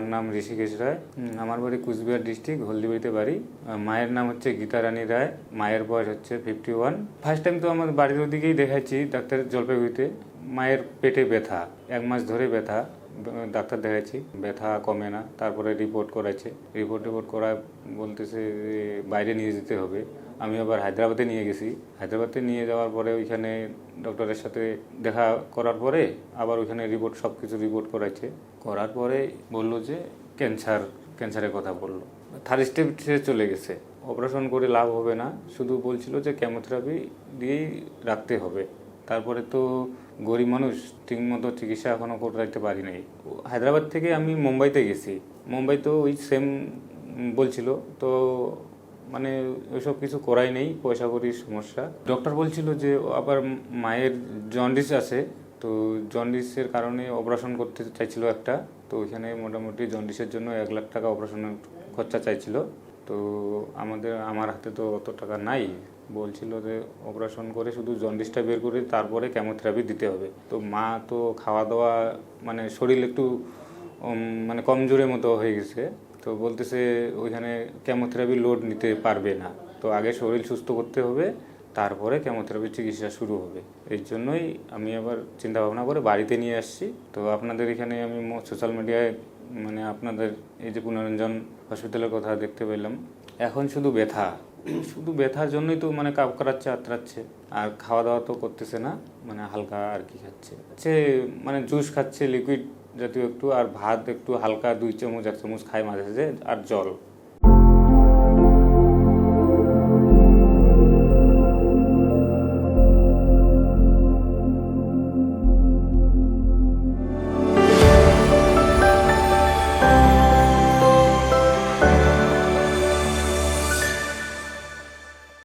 আমার নাম ঋষিকেশ রায়। আমার বাড়ি কুচবিহার ডিস্ট্রিক্ট, হলদিবাড়িতে বাড়ি। মায়ের নাম হচ্ছে গীতা রানী রায়। মায়ের বয়স হচ্ছে 51। ফার্স্ট টাইম তো আমাদের বাড়ির ওদিকেই দেখাচ্ছি ডাক্তার জলপাইগুড়িতে। মায়ের পেটে ব্যথা, 1 মাস ধরে ব্যথা। ডাক্তার দেখাচ্ছি, ব্যথা কমে না। তারপরে রিপোর্ট করাচ্ছে, রিপোর্ট করায় বলতেছে যে বাইরে নিয়ে যেতে হবে। আমি আবার হায়দ্রাবাদে নিয়ে গেছি। হায়দ্রাবাদে নিয়ে যাওয়ার পরে ওইখানে ডক্টরের সাথে দেখা করার পরে আবার ওইখানে সব কিছু রিপোর্ট করার পরে বললো যে ক্যান্সারের কথা বললো। থার্ড স্টেপে চলে গেছে। অপারেশন করে লাভ হবে না, শুধু বলছিল যে কেমোথেরাপি দিয়েই রাখতে হবে। তারপরে তো গরিব মানুষ, ঠিকমতো চিকিৎসা এখনও করতে পারি নাই। হায়দ্রাবাদ থেকে আমি মুম্বাইতে গেছি। মুম্বাই তো ওই সেম বলছিল, তো মানে ওইসব কিছু করাই নেই, পয়সা কড়ির সমস্যা। ডক্টর বলছিল যে আবার মায়ের জন্ডিস আছে, তো জন্ডিসের কারণে অপারেশন করতে চাইছিল একটা। তো ওইখানে মোটামুটি জন্ডিসের জন্য 1 লাখ টাকা অপারেশনের খরচা চাইছিল। তো আমার হাতে তো অত টাকা নাই। বলছিল যে অপারেশন করে শুধু জন্ডিসটা বের করে তারপরে কেমোথেরাপি দিতে হবে। তো মা তো খাওয়া দাওয়া মানে শরীর একটু মানে কমজোরের মতো হয়ে গেছে। তো বলতেছে ওইখানে কেমোথেরাপি লোড নিতে পারবে না, তো আগে শরীর সুস্থ করতে হবে, তারপরে কেমোথেরাপি চিকিৎসা শুরু হবে। এই জন্যই আমি আবার চিন্তা ভাবনা করে বাড়িতে নিয়ে আসছি। তো আপনাদের এখানে আমি সোশ্যাল মিডিয়ায় মানে আপনাদের এই যে পুনরঞ্জন হসপিটালের কথা দেখতে পেলাম। এখন শুধু ব্যথার জন্যই তো মানে কাপ করাচ্ছে, আতরাচ্ছে, আর খাওয়া দাওয়া তো করতেছে না, মানে হালকা আর কি খাচ্ছে মানে জুস খাচ্ছে লিকুইড জাতীয় একটু, আর ভাত একটু হালকা 2 চামচ 1 চামচ খায় মাঝে মাঝে, আর জল।